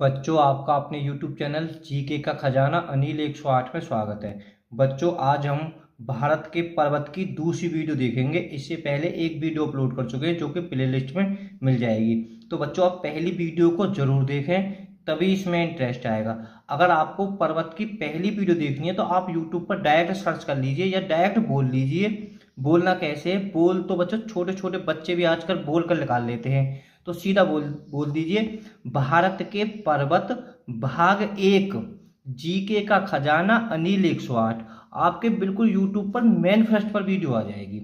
बच्चों, आपका अपने YouTube चैनल जीके का खजाना अनिल 108 में स्वागत है। बच्चों, आज हम भारत के पर्वत की दूसरी वीडियो देखेंगे। इससे पहले एक वीडियो अपलोड कर चुके हैं जो कि प्ले लिस्ट में मिल जाएगी। तो बच्चों, आप पहली वीडियो को जरूर देखें, तभी इसमें इंटरेस्ट आएगा। अगर आपको पर्वत की पहली वीडियो देखनी है तो आप YouTube पर डायरेक्ट सर्च कर लीजिए या डायरेक्ट बोल लीजिए। बोलना कैसे है? बोल तो बच्चों छोटे छोटे बच्चे भी आजकल बोल कर निकाल लेते हैं, तो सीधा बोल बोल दीजिए, भारत के पर्वत भाग 1 जीके का खजाना अनिल 108। आपके बिल्कुल यूट्यूब पर मेन फर्स्ट पर वीडियो आ जाएगी।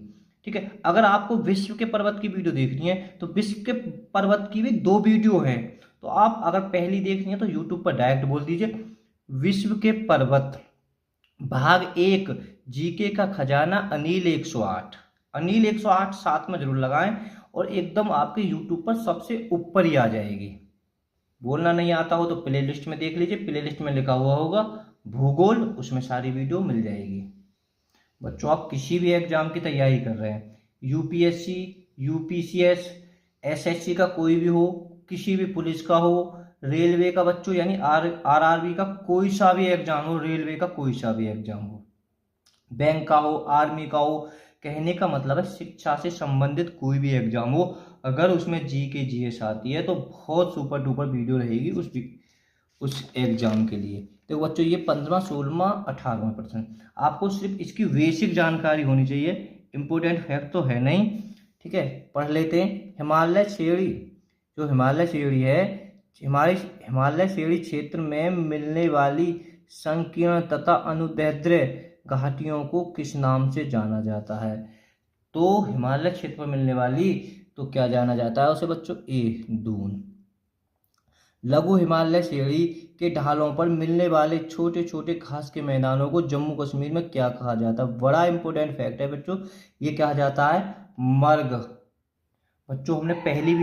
ठीक है। अगर आपको विश्व के पर्वत की वीडियो देखनी है तो विश्व के पर्वत की भी 2 वीडियो हैं। तो आप अगर पहली देखनी है तो यूट्यूब पर डायरेक्ट बोल दीजिए, विश्व के पर्वत भाग 1 जीके का खजाना अनिल 108। अनिल 108 साथ में जरूर लगाएं और एकदम आपके यूट्यूब पर सबसे ऊपर ही आ जाएगी। बोलना नहीं आता हो तो प्ले लिस्ट में देख लीजिए, प्ले लिस्ट में लिखा हुआ होगा भूगोल, उसमें सारी वीडियो मिल जाएगी। बच्चों, आप किसी भी एग्जाम की तैयारी कर रहे हैं, यूपीएससी, यूपीसीएस, एसएससी का कोई भी हो, किसी भी पुलिस का हो, रेलवे का बच्चों यानी आरआरबी का कोई सा भी एग्जाम हो, रेलवे का कोई सा भी एग्जाम हो, बैंक का हो, आर्मी का हो, कहने का मतलब है शिक्षा से संबंधित कोई भी एग्जाम हो, अगर उसमें जी के जीएस आती है तो बहुत सुपर डुपर वीडियो रहेगी उस एग्जाम के लिए। तो बच्चों, ये 15, 16, 18%। आपको सिर्फ इसकी बेसिक जानकारी होनी चाहिए, इंपोर्टेंट फैक्ट तो है नहीं। ठीक है, पढ़ लेते हैं। हिमालय श्रेणी, जो हिमालय श्रेणी है, हमारी हिमालय श्रेणी क्षेत्र में मिलने वाली संकीर्ण तथा अनुदैर्ध्य घाटियों को किस नाम से जाना जाता है? तो हिमालय क्षेत्र में मिलने वाली तो क्या जाना जाता है उसे बच्चों? ए, दून। लघु हिमालय श्रेणी के ढालों पर मिलने वाले छोटे छोटे घास के मैदानों को जम्मू कश्मीर में क्या कहा जाता है? बड़ा इंपॉर्टेंट फैक्ट है बच्चों, ये कहा जाता है मर्ग। बच्चों, हमने पहली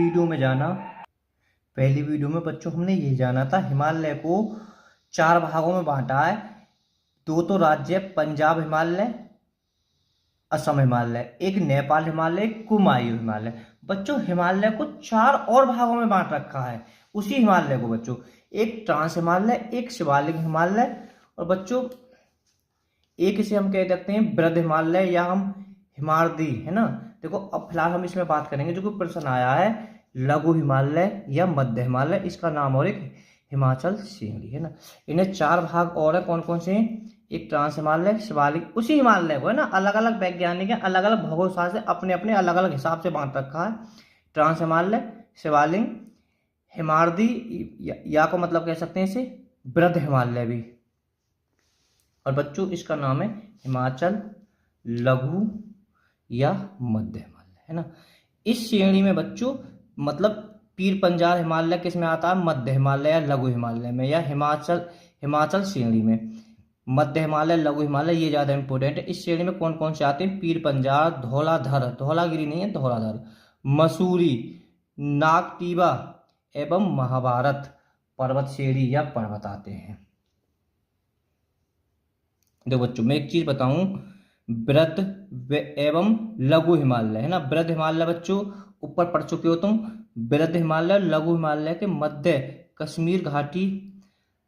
वीडियो में बच्चों हमने ये जाना था, हिमालय को 4 भागों में बांटा है। 2 तो राज्य, पंजाब हिमालय, असम हिमालय, एक नेपाल हिमालय, एक कुमायूं हिमालय। बच्चों, हिमालय को 4 और भागों में बांट रखा है उसी हिमालय को बच्चों, एक ट्रांस हिमालय, एक शिवालिक हिमालय, और बच्चों एक इसे हम कह सकते हैं वृद्ध हिमालय या हम हिमालय, है ना। देखो, अब फिलहाल हम इसमें बात करेंगे जो कि प्रश्न आया है, लघु हिमालय या मध्य हिमालय, इसका नाम और एक हिमाचल श्रेणी, है ना। इन्हें 4 भाग और है, कौन कौन से? एक ट्रांस हिमालय, शिवालिक, उसी हिमालय को, है ना, अलग अलग वैज्ञानिक है, अलग अलग भौगोलिक से अपने अपने अलग अलग हिसाब से बांट रखा है। ट्रांस हिमालय, शिवालिक, हिमालय या को मतलब कह सकते हैं इसे वृद्ध हिमालय भी, और बच्चों इसका नाम है हिमाचल लघु या मध्य हिमालय, है ना। इस श्रेणी में बच्चों मतलब पीर पंजाल हिमालय किस में आता है? मध्य हिमालय या लघु हिमालय में, या हिमाचल श्रेणी में। मध्य हिमालय, लघु हिमालय, ये ज्यादा इंपॉर्टेंट है। इस श्रेणी में कौन कौन से आते हैं? पीर पंजाल, धौलाधर, धौलागिरी नहीं है, धौलाधर, मसूरी, नागटीबा एवं महाभारत पर्वत श्रेणी या पर्वत आते हैं। देखो बच्चों, मैं एक चीज बताऊं, वृद्ध एवं लघु हिमालय, है ना। वृद्ध हिमालय बच्चों ऊपर पढ़ चुके हो तुम। वृद्ध हिमालय, लघु हिमालय के मध्य कश्मीर घाटी,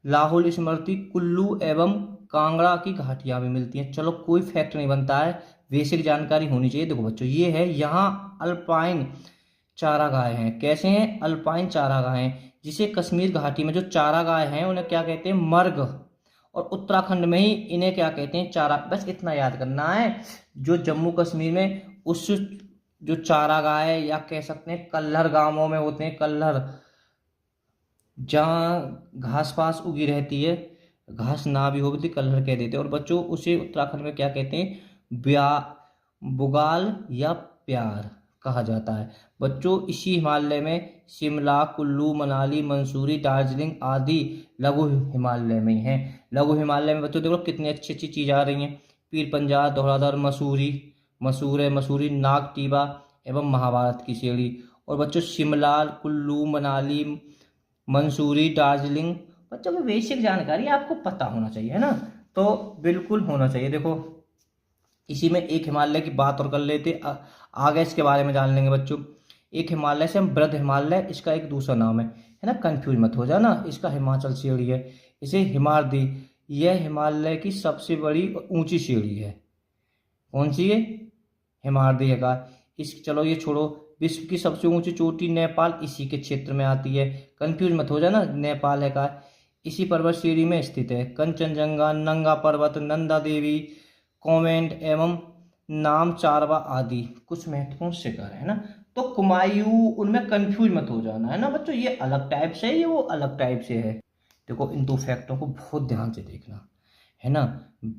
लाहौल स्मृति, कुल्लू एवं कांगड़ा की घाटियां भी मिलती हैं। चलो, कोई फैक्ट नहीं बनता है, बेसिक जानकारी होनी चाहिए। देखो बच्चों, ये है, यहाँ अल्पाइन चारागाह हैं। कैसे हैं? अल्पाइन चारागाह हैं, जिसे कश्मीर घाटी में जो चारागाह हैं उन्हें क्या कहते हैं? मर्ग। और उत्तराखंड में ही इन्हें क्या कहते हैं? चारा। बस इतना याद करना है। जो जम्मू कश्मीर में उस जो चारागाह है, या कह सकते हैं कल्लर गांवों में होते हैं, कल्लर, जहाँ घास पास उगी रहती है, घास ना भी होती कल्लर कह देते हैं। और बच्चों उसे उत्तराखंड में क्या कहते हैं? बुगाल या प्यार कहा जाता है। बच्चों, इसी हिमालय में शिमला, कुल्लू, मनाली, मंसूरी, दार्जिलिंग आदि लघु हिमालय में हैं। लघु हिमालय में बच्चों देखो कितनी अच्छी अच्छी चीज़ आ रही हैं, पीर पंजाल, धौलाधर, मसूरी, नागटीबा एवं महाभारत की श्रेणी। और बच्चों शिमला, कुल्लू, मनाली, मंसूरी, दार्जिलिंग, बच्चों की बेसिक जानकारी आपको पता होना चाहिए, है ना, तो बिल्कुल होना चाहिए। देखो, इसी में एक हिमालय की बात और कर लेते, आगे इसके बारे में जान लेंगे बच्चों। एक हिमालय से हम वृद्ध हिमालय, इसका एक दूसरा नाम है है ना, कंफ्यूज मत हो जाना। इसका हिमाचल श्रेणी है, इसे हिमालय, यह हिमालय की सबसे बड़ी और ऊंची श्रेणी है। कौन सी है? हिमालय का। इस चलो ये छोड़ो, विश्व की सबसे ऊंची चोटी नेपाल इसी के क्षेत्र में आती है, कंफ्यूज मत हो जाना, नेपाल है का। इसी पर्वत श्रेणी में स्थित है कंचनजंगा, नंगा पर्वत, नंदा देवी, कॉमेंट एवं नामचारवा आदि कुछ महत्वपूर्ण शिखर है ना। तो कुमायूं, उनमें कंफ्यूज मत हो जाना, है ना बच्चों, ये अलग टाइप से है, ये वो अलग टाइप से है। देखो इन दो फैक्टों को बहुत ध्यान से देखना, है ना।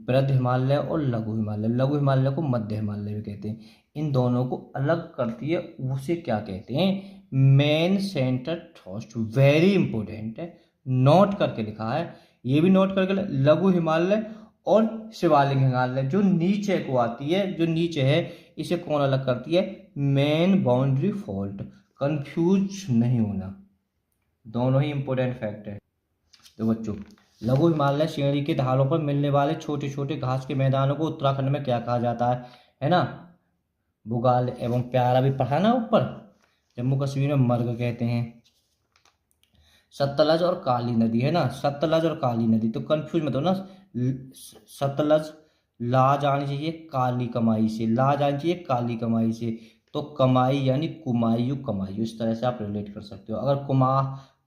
वृद्ध हिमालय और लघु हिमालय, लघु हिमालय को मध्य हिमालय भी कहते हैं। इन दोनों को अलग करती है, उसे क्या कहते हैं? Main centre thrust. Very important है, नोट करके लिखा है, ये भी नोट करके। लघु हिमालय और शिवालिक हिमालय जो नीचे को आती है, जो नीचे है, इसे कौन अलग करती है? Main boundary fault. कंफ्यूज नहीं होना, दोनों ही इंपॉर्टेंट फैक्ट है। तो बच्चों, लघु हिमालय श्रेणी के ढालों पर मिलने वाले छोटे छोटे घास के मैदानों को उत्तराखंड में क्या कहा जाता है ना। बुगाल एवं प्यारा भी पढ़ा ना ऊपर। जम्मू कश्मीर में मर्ग कहते हैं। सतलज और काली नदी, है ना, सतलज और काली नदी, तो कंफ्यूज मत हो ना। सतलज ला जानी चाहिए काली कमाई से, ला जानी चाहिए काली कमाई से, तो कमाई यानी कुमायूं, कमायूं, इस तरह से आप रिलेट कर सकते हो। अगर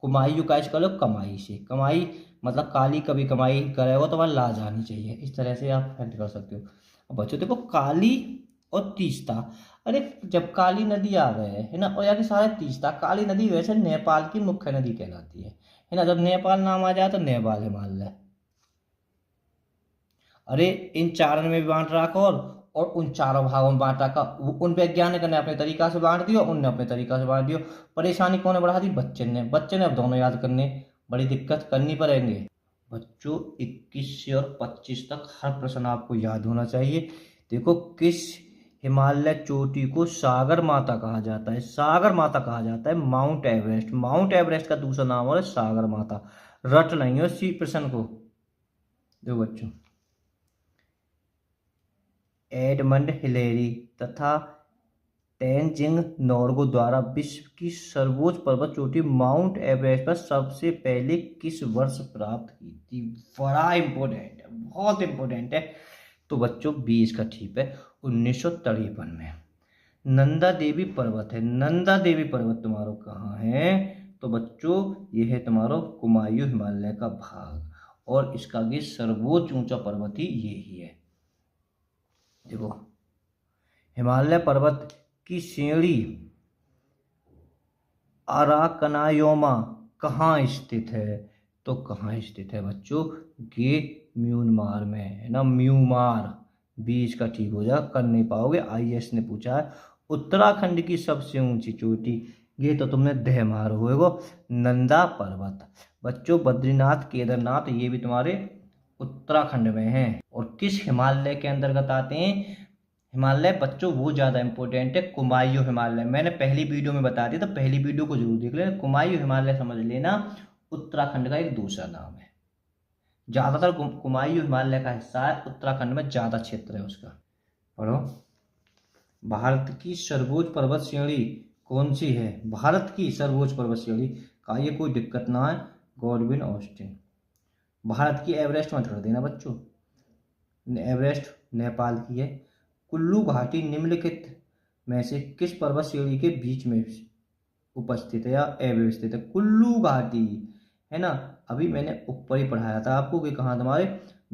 कुमायूं का कर लो कमाई से, कमाई मतलब काली कभी कमाई करे हो तो वह ला जानी चाहिए, इस तरह से आप फैक्ट कर सकते हो। अब बच्चों देखो, काली और तीस्ता, अरे जब काली नदी आ गए है ना, और यानी सारे तीस्ता, काली नदी वैसे नेपाल की मुख्य नदी कहलाती है ना। जब नेपाल नाम आ जाए तो नेपाल हिमालय। अरे इन चारण में भी बांट रखा, और उन चारों भागों में बांटा का, उन वैज्ञानिक ने अपने तरीका से बांट दिया, उनने अपने तरीका से बांट दिया। परेशानी कौन ने बढ़ा दी? बच्चे ने अब दोनों याद करने बड़ी दिक्कत करनी पड़ेंगे। बच्चों 21 से और 25 तक हर प्रश्न आपको याद होना चाहिए। देखो, किस हिमालय चोटी को सागर माता कहा जाता है? सागर माता कहा जाता है माउंट एवरेस्ट। माउंट एवरेस्ट का दूसरा नाम है सागर माता। रट नहीं हो इसी प्रश्न को। देखो बच्चों, एडमंड हिलेरी तथा तेनजिंग नोर्गे द्वारा विश्व की सर्वोच्च पर्वत चोटी माउंट एवरेस्ट पर सबसे पहले किस वर्ष प्राप्त की थी? बड़ा इंपॉर्टेंट है, बहुत इंपॉर्टेंट है। तो बच्चों 20 का ठीक है, 1953 में। नंदा देवी पर्वत है, नंदा देवी पर्वत तुम्हारा कहाँ है? तो बच्चों ये है तुम्हारा कुमायूं हिमालय का भाग, और इसका भी सर्वोच्च ऊंचा पर्वत ही यही है। देखो, हिमालय पर्वत की श्रेणी अराकनायोमा कहाँ स्थित है? तो कहाँ स्थित है बच्चों? ये म्यांमार में है ना, म्यांमार। 20 का ठीक हो जा, कर नहीं पाओगे, आईएएस ने पूछा है। उत्तराखंड की सबसे ऊंची चोटी, ये तो तुमने दह मार होएगो, नंदा पर्वत। बच्चों बद्रीनाथ, केदारनाथ, ये भी तुम्हारे उत्तराखंड में हैं। और किस हिमालय के अंतर्गत आते हैं? हिमालय बच्चों वो ज़्यादा इंपॉर्टेंट है, कुमायूं हिमालय। मैंने पहली वीडियो में बता दिया, तो पहली वीडियो को जरूर देख लेना। कुमायूं हिमालय समझ लेना, उत्तराखंड का एक दूसरा नाम है। ज़्यादातर कुमायूं हिमालय का हिस्सा है, उत्तराखंड में ज़्यादा क्षेत्र है उसका। पढ़ो, भारत की सर्वोच्च पर्वत श्रेणी कौन सी है? भारत की सर्वोच्च पर्वत श्रेणी का ये कोई दिक्कत ना है, गॉडविन ऑस्टिन। भारत की एवरेस्ट मत कर देना बच्चों, एवरेस्ट नेपाल की है। कुल्लू घाटी निम्नलिखित में से किस पर्वत श्रेणी के बीच में उपस्थित है या अव्यवस्थित है? कुल्लू घाटी, है ना। अभी मैंने ऊपर ही पढ़ाया था आपको कि कहाँ तुम्हारे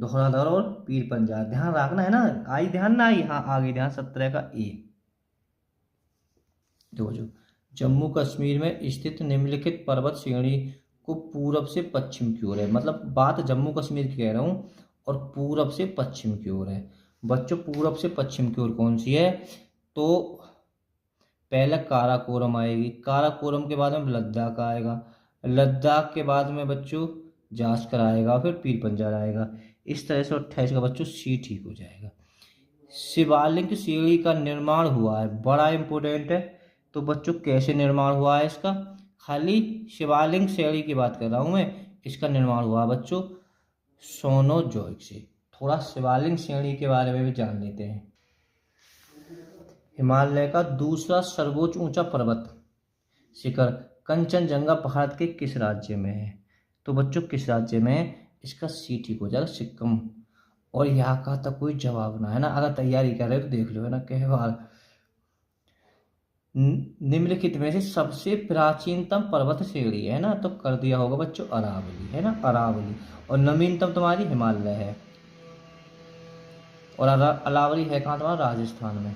धौलाधर और पीर पंजाल, ध्यान रखना है ना। आई ध्यान ना आई, हाँ आगे ध्यान, 17 का ए। जो जम्मू कश्मीर में स्थित निम्नलिखित पर्वत श्रेणी को पूरब से पश्चिम की ओर है, मतलब बात जम्मू कश्मीर की कह रहा हूँ, और पूरब से पश्चिम की ओर है। बच्चों पूरब से पश्चिम की ओर कौन सी है? तो पहले काराकोरम आएगी, काराकोरम के बाद में लद्दाख आएगा, लद्दाख के बाद में बच्चों जास्कर आएगा, फिर पीर पंजाल आएगा। इस तरह से 28 का बच्चों सी ठीक हो जाएगा। शिवालिक श्रेणी का निर्माण हुआ है, बड़ा इंपॉर्टेंट है। तो बच्चों कैसे निर्माण हुआ है इसका? खाली शिवालिक श्रेणी की बात कर रहा हूँ मैं, इसका निर्माण हुआ बच्चों सोनोजोइक से। थोड़ा शिवालिक श्रेणी के बारे में भी जान लेते हैं। हिमालय का दूसरा सर्वोच्च ऊंचा पर्वत शिखर कंचनजंगा भारत के किस राज्य में है? तो बच्चों किस राज्य में है? इसका सी ठीक हो जाएगा, सिक्किम। और यहाँ का तो कोई जवाब ना है ना, अगर तैयारी कर रहे हो तो देख लो, है ना। कहवार निम्नलिखित में से सबसे प्राचीनतम पर्वत श्रेणी है ना, तो कर दिया होगा बच्चों अरावली, है ना, अरावली। और नवीनतम तुम्हारी हिमालय है। और अरावली है कहाँ तुम्हारा? राजस्थान में।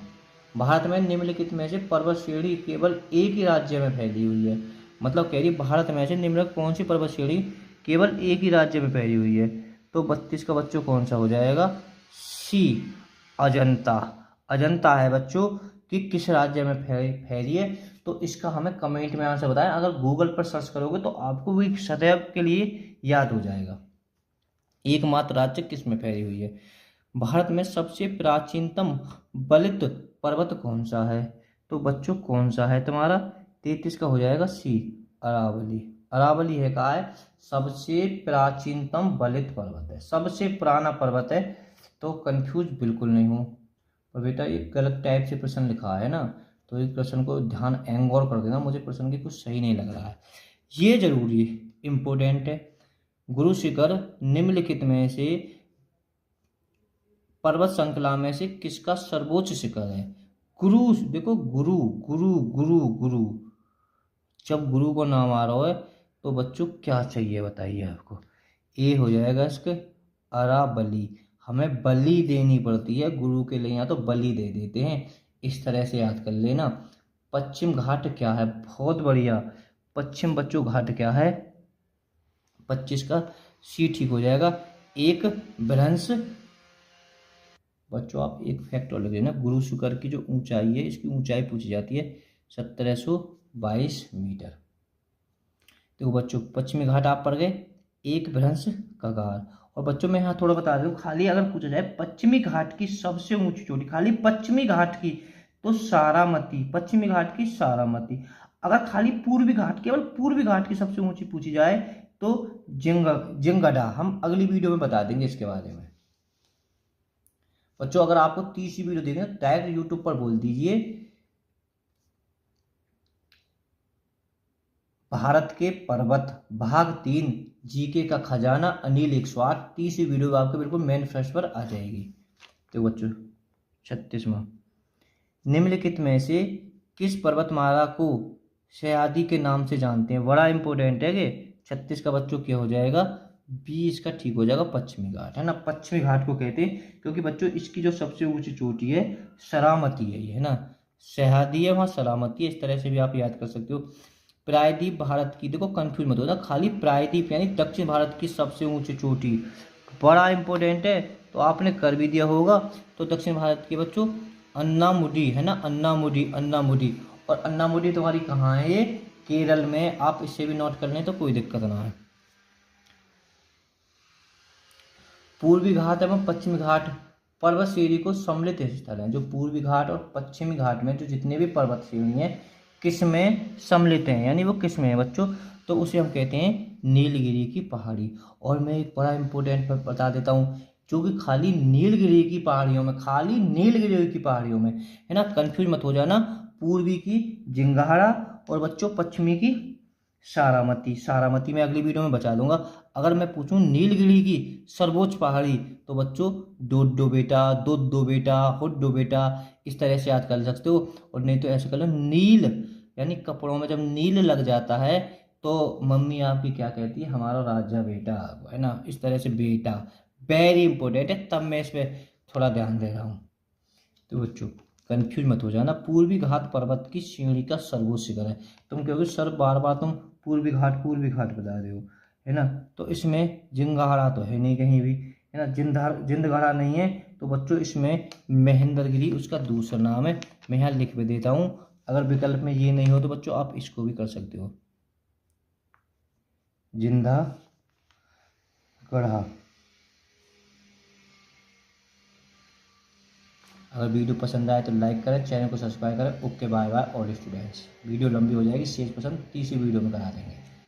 भारत में निम्नलिखित में से पर्वत श्रेणी केवल एक ही राज्य में फैली हुई है। मतलब कह रही भारत में से निम्नलिखित कौन सी पर्वत श्रेणी केवल एक ही राज्य में फैली हुई है? तो 32 का बच्चों कौन सा हो जाएगा? सी, अजंता। अजंता है बच्चों कि किस राज्य में फैली है। तो इसका हमें कमेंट में आंसर बताएं। अगर गूगल पर सर्च करोगे तो आपको भी सदैव के लिए याद हो जाएगा एकमात्र राज्य किस में फैली हुई है। भारत में सबसे प्राचीनतम बलित पर्वत कौन सा है? तो बच्चों कौन सा है तुम्हारा? 33 का हो जाएगा सी, अरावली। अरावली है, कहा है सबसे प्राचीनतम बलित पर्वत है, सबसे पुराना पर्वत है। तो कंफ्यूज बिल्कुल नहीं हो। और बेटा ये गलत टाइप से प्रश्न लिखा है ना, तो इस प्रश्न को ध्यान एंगोर कर देना, मुझे प्रश्न की कुछ सही नहीं लग रहा है। ये जरूरी इंपोर्टेंट है। गुरु शिखर निम्नलिखित में से पर्वत श्रृंखला में से किसका सर्वोच्च शिखर है? गुरु, देखो गुरु गुरु गुरु गुरु, जब गुरु को नाम आ रहा है तो बच्चों क्या चाहिए बताइए आपको? ए हो जाएगा इसके, अरावली। हमें बलि देनी पड़ती है गुरु के लिए, यहाँ तो बलि दे देते हैं। इस तरह से याद कर लेना। पश्चिम घाट क्या है? बहुत बढ़िया। पश्चिम बच्चों घाट क्या है? 25 का सी ठीक हो जाएगा, एक भ्रंश। बच्चों आप एक फैक्ट और लिख देना, गुरु शिखर की जो ऊंचाई है, इसकी ऊंचाई पूछी जाती है 1722 मीटर। देखो बच्चों पश्चिमी घाट आप पढ़ गए, एक भ्रंश कगार। और बच्चों मैं यहाँ थोड़ा बता दूं, खाली अगर पूछा जाए पश्चिमी घाट की सबसे ऊंची चोटी, खाली पश्चिमी घाट की, तो सारामती। पश्चिमी घाट की सारामती। अगर खाली पूर्वी घाट, केवल पूर्वी घाट की सबसे ऊंची पूछी जाए तो जिंगडा। हम अगली वीडियो में बता देंगे इसके बारे में। बच्चों अगर आपको तीसरी वीडियो देखना है डायरेक्ट यूट्यूब पर बोल दीजिए भारत के पर्वत भाग 3 जीके का खजाना अनिल 108। तीसरी वीडियो आपके बिल्कुल मेन फर्स्ट पर आ जाएगी। तो बच्चों 36वां, निम्नलिखित में से किस पर्वतमाला को सह्याद्री के नाम से जानते हैं? बड़ा इंपॉर्टेंट है कि 36 का बच्चों क्या हो जाएगा? 20 का ठीक हो जाएगा, पश्चिमी घाट, है ना। पश्चिमी घाट को कहते हैं क्योंकि बच्चों इसकी जो सबसे ऊंची चोटी है सरामती है, ये है ना। सह्याद्री है, वहाँ सरामती है। इस तरह से भी आप याद कर सकते हो। प्रायद्वीप भारत की, देखो कंफ्यूज मत होना, खाली प्रायद्वीप यानी दक्षिण भारत की सबसे ऊंची चोटी, बड़ा इंपॉर्टेंट है। तो आपने कर भी दिया होगा। तो दक्षिण भारत के बच्चों अन्नामुडी, है ना, अन्नामुडी, अन्नामुडी। और अन्नामुडी तुम्हारी कहाँ है? ये केरल में। आप इसे भी नोट कर लें तो कोई दिक्कत ना है। पूर्वी घाट एवं पश्चिमी घाट पर्वत श्रेणी को सम्मिलित स्थल है। जो पूर्वी घाट और पश्चिमी घाट में जो जितने भी पर्वत श्रेणी है किस में सम्मिलित हैं, यानी वो किस में है बच्चों? तो उसे हम कहते हैं नीलगिरी की पहाड़ी। और मैं एक बड़ा इंपॉर्टेंट बता देता हूँ, जो कि खाली नीलगिरी की पहाड़ियों में, खाली नीलगिरी की पहाड़ियों में, है ना, कंफ्यूज मत हो जाना। पूर्वी की जिंगहारा और बच्चों पश्चिमी की सारामती। सारामती मैं अगली वीडियो में बचा दूंगा। अगर मैं पूछूं नीलगिरी की सर्वोच्च पहाड़ी तो बच्चों डोडो बेटा, दो बेटा, हुड्डो बेटा, इस तरह से याद कर सकते हो। और नहीं तो ऐसे कर लो नील, यानी कपड़ों में जब नील लग जाता है तो मम्मी आपकी क्या कहती है? हमारा राजा बेटा, है ना, इस तरह से बेटा वेरी इंपॉर्टेंट है। तब मैं इस पर थोड़ा ध्यान दे रहा हूँ। तो बच्चों कंफ्यूज मत हो जाना। पूर्वी घाट पर्वत की श्रेणी का सर्वोच्च शिखर है। तुम कहोगे सर बार बार तुम पूर्वी घाट बता रहे हो, है ना। तो इसमें जिंगहारा तो है नहीं कहीं भी, है ना, जिंदगढ़ा नहीं है। तो बच्चों इसमें महेंद्रगिरी उसका दूसरा नाम है। मैं यहाँ लिख भी देता हूँ। अगर विकल्प में ये नहीं हो तो बच्चों आप इसको भी कर सकते हो, जिंदागढ़ा। अगर वीडियो पसंद आए तो लाइक करें, चैनल को सब्सक्राइब करें। Okay bye bye all students. Video लंबी हो जाएगी, शेष पसंद तीसरी वीडियो में करा देंगे।